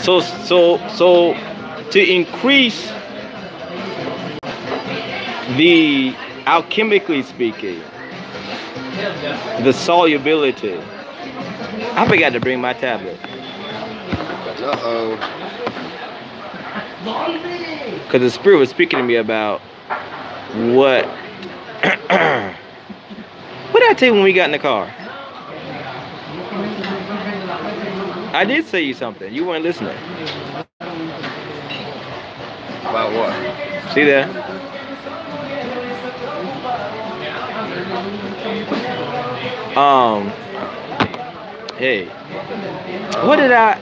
So to increase the alchemically speaking, the solubility. I forgot to bring my tablet. Uh-oh. Because the spirit was speaking to me about what. What did I tell you when we got in the car? I did say you something. You weren't listening. About what? See that? Hey. What did I?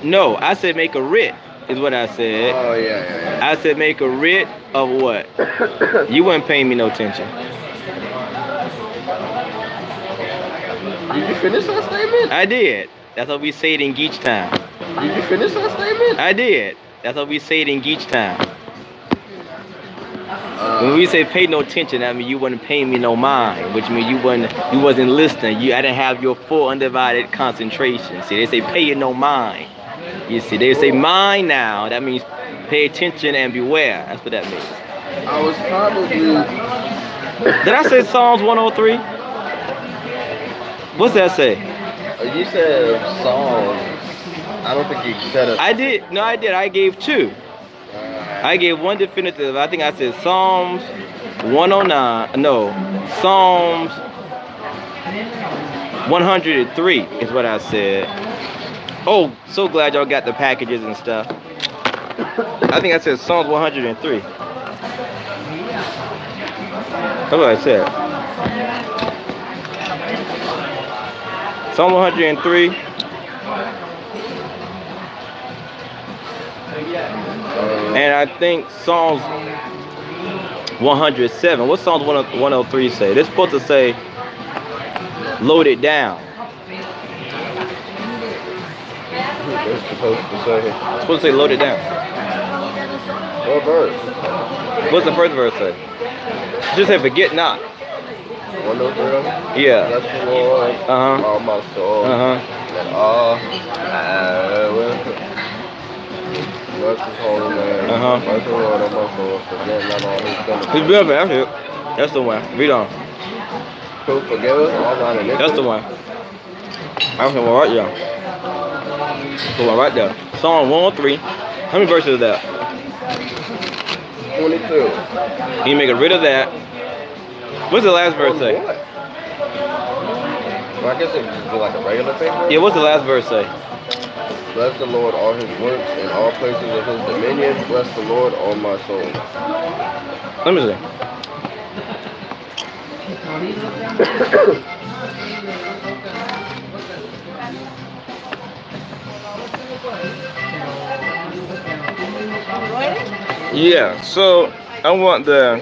No, I said make a writ, is what I said. Oh, yeah. I said make a writ of what? You weren't paying me no attention. Did you finish that statement? I did. That's what we say it in Geech Town. Did you finish that statement? I did. That's what we say it in Geech Town. When we say pay no attention, I mean you wasn't paying me no mind, which means you wasn't listening. I didn't have your full undivided concentration. See, they say pay you no mind. You see, they say mind now. That means pay attention and beware. That's what that means. I was probably... Did I say Psalms 103? What's that say? You said Psalms. I don't think you said it. I did. No, I did. I gave two. I gave one definitive. I think I said Psalms 109. No, Psalms 103 is what I said. Oh, so glad y'all got the packages and stuff. I think I said Psalms 103. That's what I said. Psalm 103. And I think Psalms 107. What Psalms 103 say? They're supposed to say, load it down. It's supposed to say. It's supposed to say, load it down. What verse? What's the first verse say? Just say, forget not. 103? Yeah. Bless the Lord, all my soul, and all bless his holy name. Bless the Lord, all my soul, forget not all his benefits. His benefits, that's it. That's the one. Read on. Who forgive us all our iniquities. That's the one. I'm going right there. The one right there. Psalm 103. How many verses is that? 22. You make a rid of that. What's the last verse say? Well, I guess it would be like a regular paper. Yeah, what's the last verse say? Bless the Lord, all his works, in all places of his dominion. Bless the Lord, all my soul. Let me see. Yeah, so I want the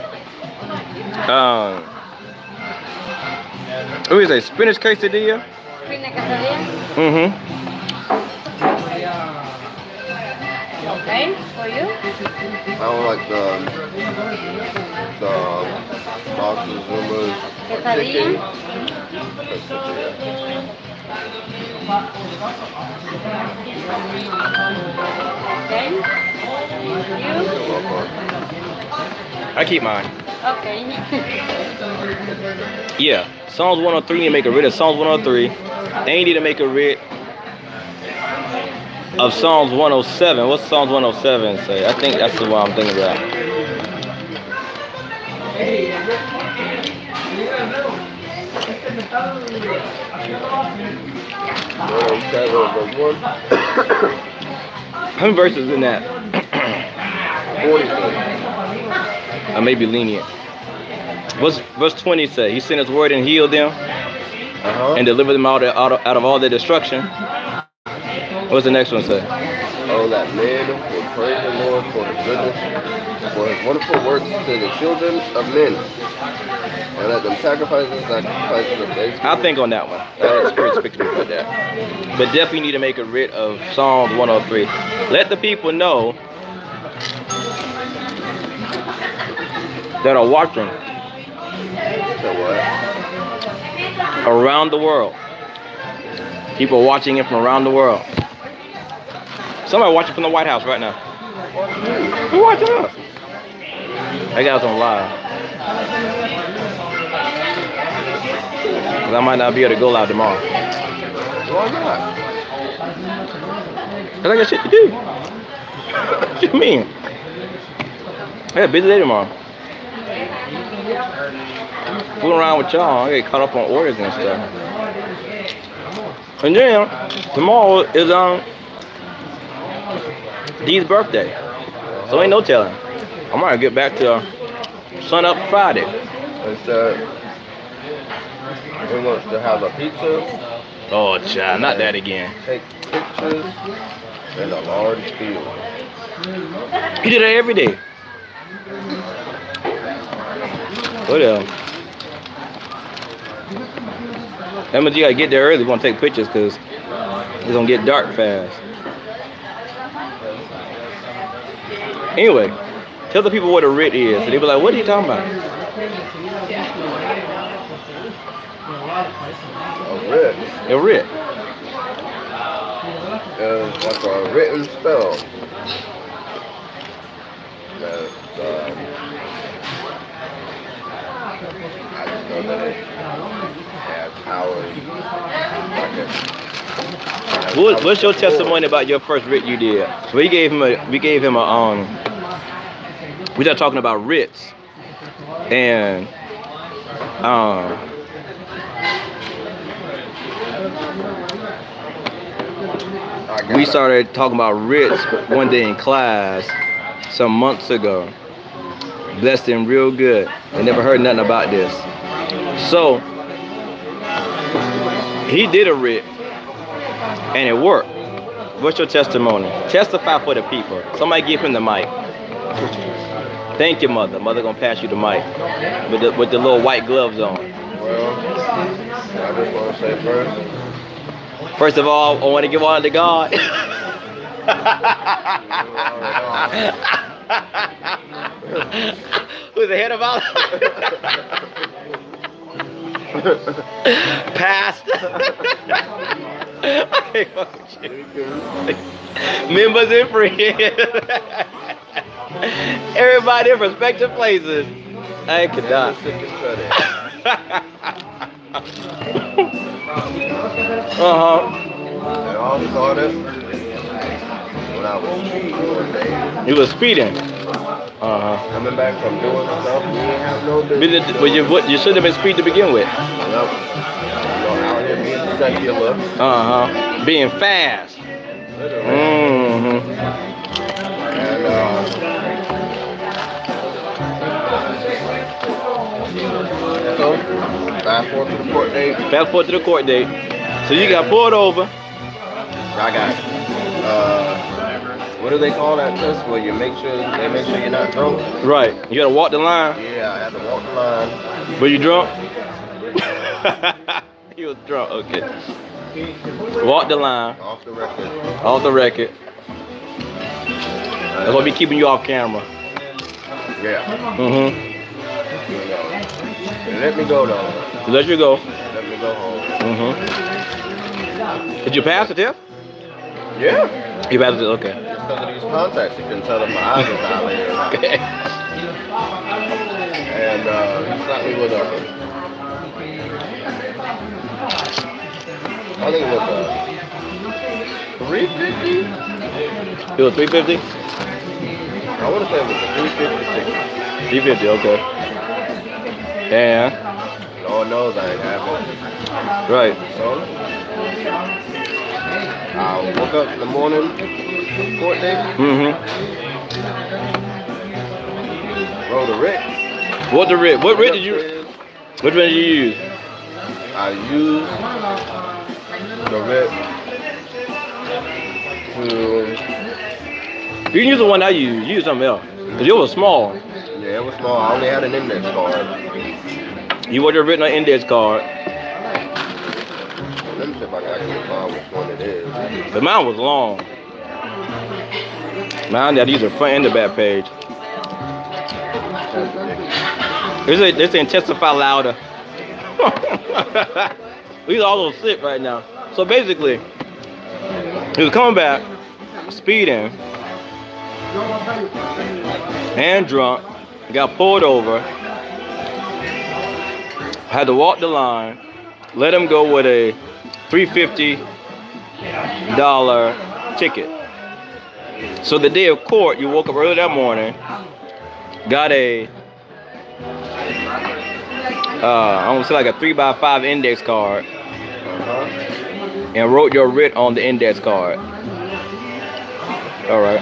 what is it? Spinach quesadilla? Spinach quesadilla. Okay, for you? I don't like the boxes, rumors, Quesadilla. Okay. You? I keep mine. Okay. Yeah, Psalms 103, you make a writ of Psalms 103. They need to make a writ of Psalms 107. What's Psalms 107 say? I think that's the one I'm thinking about. How many verses in that? 44. I may be lenient. What's verse 20 say? He sent his word and healed them and delivered them out of all their destruction. What's the next one say? Oh, that men will praise the Lord for his goodness, for his wonderful works to the children of men. And let them sacrifices of thanksgiving. I'll think on that one. That Spirit speaking about that. But definitely need to make a writ of Psalms 103. Let the people know that are watching around the world. People watching it from around the world. Somebody watching from the White House right now. Who watching us? That guy's on live. 'Cause I might not be able to go live tomorrow. Why not? 'Cause I got shit to do. What you mean? I got a busy day tomorrow. Fooling around with y'all, I get caught up on orders and stuff. And then tomorrow is Dee's birthday, so ain't no telling. I'm gonna get back to sun up Friday. Instead, he wants to have a pizza, Oh, child, not that again. take pictures, and a large field. He do that every day. What else? That means you gotta get there early if you wanna take pictures, cause it's gonna get dark fast. Anyway, tell the people what a writ is. So they be like, what are you talking about? A writ A writ. is like a written spell. That, I just know that it has powers. What's your testimony about your first writ you did? So we gave him a we started talking about writs, and we started talking about writs one day in class some months ago. Blessed him real good. I never heard nothing about this. So he did a writ and it worked. What's your testimony? Testify for the people. Somebody give him the mic. Thank you, mother. Mother gonna pass you the mic with the little white gloves on. Well, I just want to say First of all, I want to give honor to God. Who's the head of all? Pastor. I can't fuck with you. Members and friends. Everybody in respective places. I could not. It all started when I was speeding. You was speeding. Coming back from doing stuff we didn't have no business. But you shouldn't have been speed to begin with. Nope. You know, out here being secular. Being fast. Literally. And so fast forward to the court date. Fast forward to the court date. So you got pulled over. I got what do they call that test where you make sure you're not drunk? Right. You gotta walk the line. Yeah, I had to walk the line. Were you drunk? He was drunk. Okay. Walk the line. Off the record. Off the record. That's gonna be keeping you off camera. Yeah. Mm-hmm. And let me go though. Let you go. Let me go home. Mm-hmm. Did you pass the test? Yeah. You passed it. Okay. Because of these contacts, you can tell that my eyes are dilated. Okay. And he slapped me with I think it was 350. It was 350. I want to say it was a 350. 350. Okay. And Lord knows I ain't having it. right. So I woke up in the morning, court day, Mm-hmm. wrote a writ. What the writ? What writ did you? Which one did you use? I used the writ to. You can use the one I used. You used something else. Cause it was small. Yeah, it was small. I only had an index card. You would have written an index card. Let me see if I can actually find which one it is. But mine was long. Mine had to use the front and the back page. They're saying testify louder. These are all those sick right now. So basically, he was coming back speeding and drunk, got pulled over, had to walk the line, let him go with a $350 ticket. So the day of court, you woke up early that morning, got a I want to say like a 3x5 index card, and wrote your writ on the index card. All right.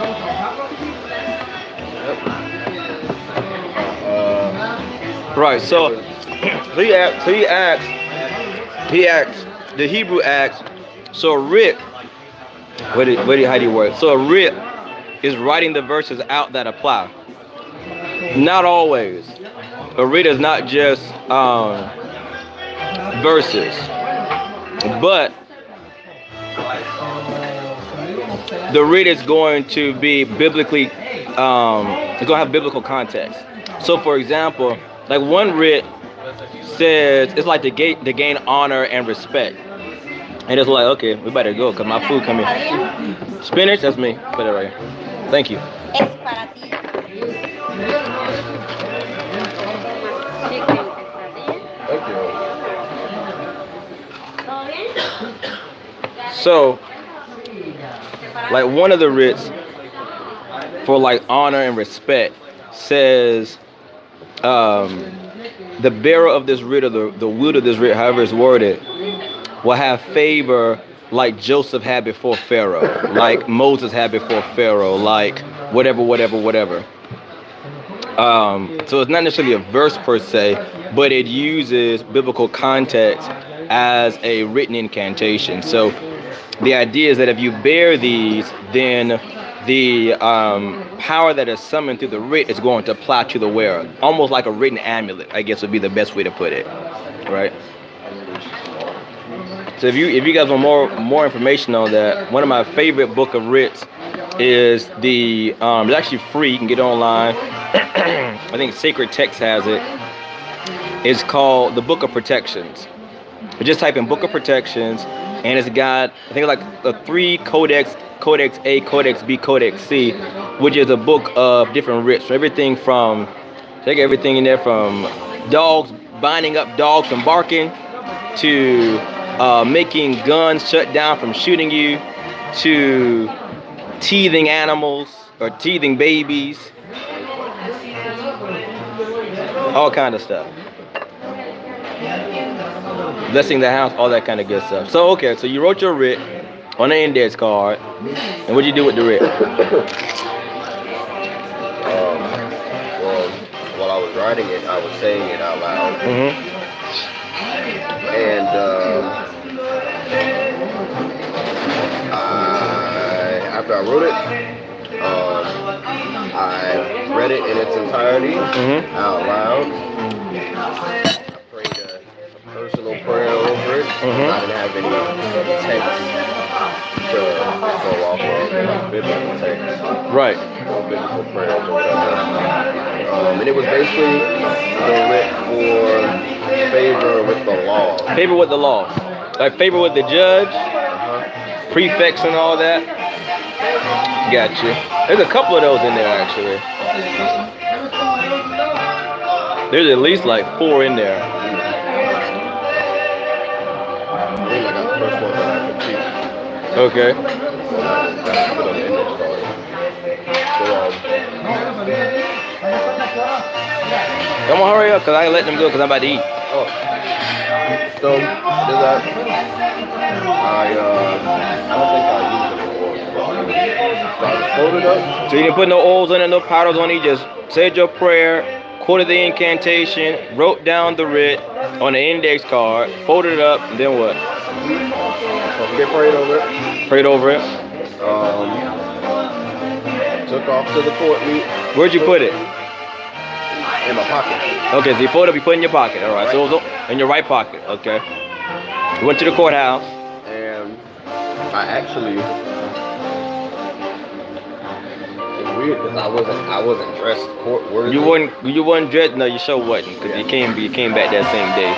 Right. So he asks, the Hebrew asks, so a writ, how do you work? So a writ is writing the verses out that apply. Not always. A writ is not just verses, but the writ is going to be biblically, it's going to have biblical context. So for example, like one writ says, it's like to gain honor and respect. And it's like, okay, we better go because my food coming. Spinach, that's me. Put it right here. Thank you. So, like one of the writs for like honor and respect says, the bearer of this writ, or the wood of this writ, however it's worded, will have favor like Joseph had before Pharaoh, like Moses had before Pharaoh, like whatever. So it's not necessarily a verse per se, but it uses biblical context as a written incantation. So the idea is that if you bear these, then the power that is summoned through the writ is going to apply to the wearer, almost like a written amulet, I guess would be the best way to put it, right? So if you guys want more information on that, one of my favorite book of writs is the it's actually free, you can get it online. I think Sacred Text has it. It's called the Book of Protections. You just type in Book of Protections, and it's got, I think, like the 3 codex: Codex A, Codex B, Codex C, which is a book of different writs. So everything from, take everything in there from dogs, binding up dogs from barking, to making guns shut down from shooting you, to teething animals or teething babies, all kind of stuff. Blessing the house, all that kind of good stuff. So okay, so you wrote your writ on an index card, and what did you do with the writ? Well, while I was writing it, I was saying it out loud. And after I wrote it, I read it in its entirety out loud. I prayed a personal prayer over it. I didn't have any text to go off of, like biblical text. Right. Or biblical prayers or whatever. And it was basically the writ for favor with the law. Favor with the law. Like favor with the judge, prefects and all that. Gotcha. There's a couple of those in there actually. There's at least like 4 in there. Okay. Come on, hurry up, because I let them go because I'm about to eat. Oh. So, did that. I don't think I used the oil. So I just folded up. So you didn't put no oils on it, no powders on it, you just said your prayer, quoted the incantation, wrote down the writ on the index card, folded it up, and then what? Get prayed over it. Prayed over it. Took off to the court meet. Where'd you put it? In my pocket. Okay, so you fold up, you put it in your pocket. All right, so it was in your right pocket. Okay. You went to the courthouse. And I actually, it's weird because I wasn't dressed court worthy. You wasn't dressed. No, you sure wasn't, because you came back that same day.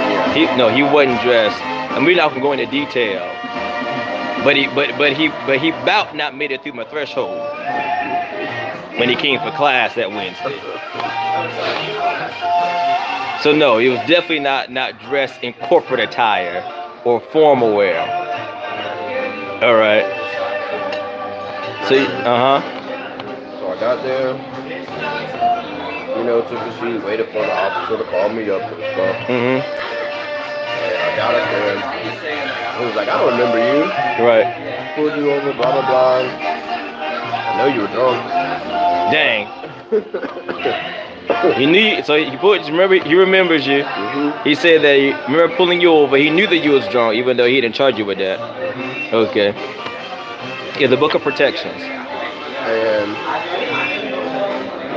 He wasn't dressed. And we're not gonna go into detail. But he about not made it through my threshold when he came for class that Wednesday. So no, he was definitely not dressed in corporate attire or formal wear. All right. So So I got there, you know, took the seat, waited for the officer to call me up and stuff. And I got up there, he was like, I don't remember you. Right. Pulled you over, blah, blah, blah. I know you were drunk. Dang. He knew, so he remembers you. He said that he remember pulling you over. He knew that you was drunk, even though he didn't charge you with that. Okay. Yeah, the book of protections. And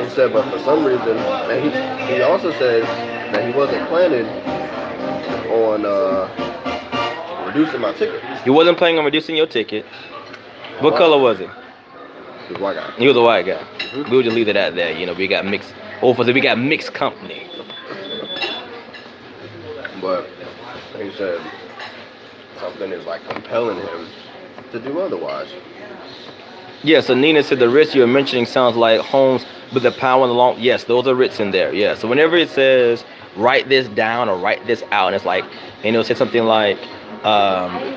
he said, but for some reason, and he also said that he wasn't planning on reducing my ticket. He wasn't planning on reducing your ticket. What color was it? He was a white guy. He was a white guy. We'll just leave it at that. You know, we got mixed. Hopefully, we got mixed company. But he said something is like compelling him to do otherwise. Yeah, so Nina said the writs you're mentioning sounds like homes with the power and the long. Yes, those are writs in there. Yeah, so whenever it says write this down or write this out, and it's like, and it'll say something like,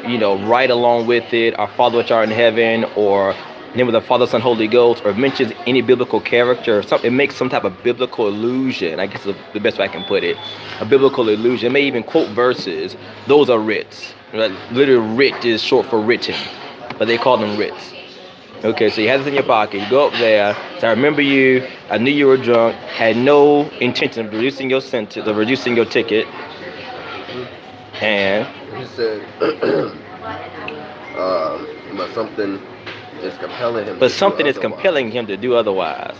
you know, write along with it, our Father which art in heaven, or name of the Father, Son, Holy Ghost, or mentions any biblical character, or something, it makes some type of biblical allusion. I guess is the best way I can put it. A biblical allusion. It may even quote verses. Those are writs. Right? Literally, writ is short for written, but they call them writs. Okay, so you have this in your pocket. You go up there. So I remember you. I knew you were drunk. Had no intention of reducing your sentence, of reducing your ticket. And he said, but something is compelling him. But something is compelling him to do otherwise.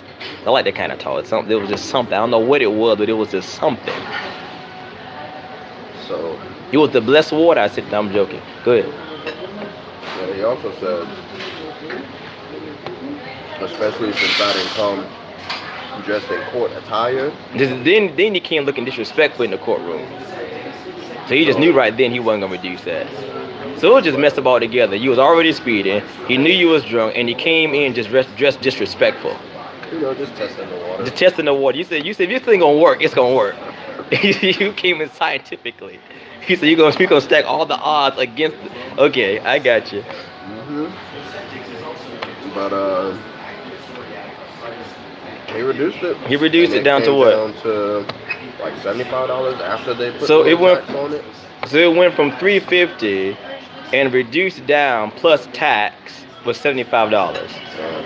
I like that kind of talk. Something. It was just something. I don't know what it was, but it was just something. So it was the blessed water. I said, no, I'm joking. Go ahead. Yeah, he also said, especially since I didn't come dressed in court attire. Then he came looking disrespectful in the courtroom. So he just knew right then he wasn't gonna reduce that. So it was just messed up all together. You was already speeding. He knew you was drunk, and he came in just dressed disrespectful. You know, just testing the water. Just testing the water. You said if this thing gonna work, it's gonna work. You came in scientifically. He said you're gonna stack all the odds against it. Okay, I got you. But he reduced it. He reduced it down to what? Down to like $75 after they put so it went tax on it. So it went from $350 and reduced down plus tax was $75.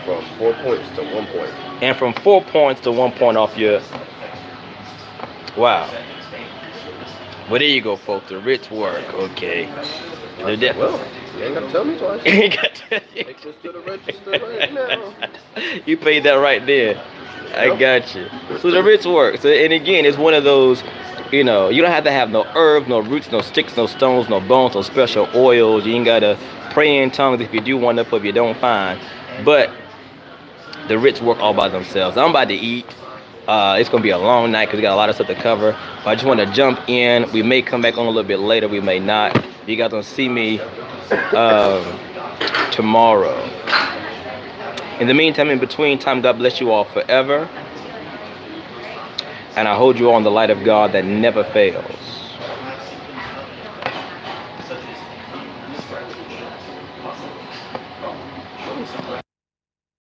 From 4 points to 1 point. And from 4 points to 1 point off your. Wow. Well, there you go, folks. The writs work. Okay. Well, you ain't got to tell me twice. You ain't got to. Take this to the register right now. You paid that right there. I got you. So the writs work. So, and again, it's one of those, you know, you don't have to have no herbs, no roots, no sticks, no stones, no bones, no special oils. You ain't got to pray in tongues if you do want to, if you don't find. But the writs work all by themselves. I'm about to eat. It's going to be a long night because we got a lot of stuff to cover. But I just want to jump in. We may come back on a little bit later. We may not. You guys going to see me tomorrow. In the meantime, in between time, God bless you all forever. And I hold you all in the light of God that never fails.